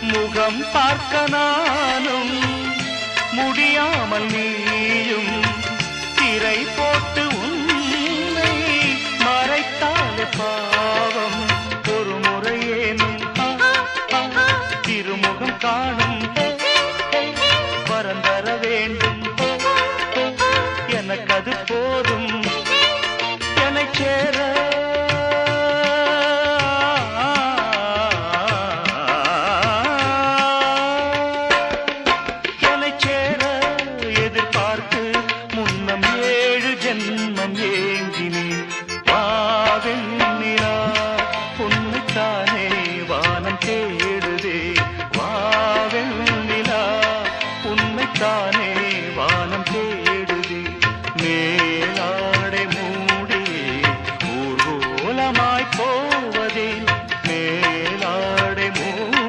முகம் பார்க்க நானும் முடியாமல் நீயும் திரை போட்டு உன்னை மறைத்தாலே பாவம் ஒரு முறையேனும் திருமுகம் காணும்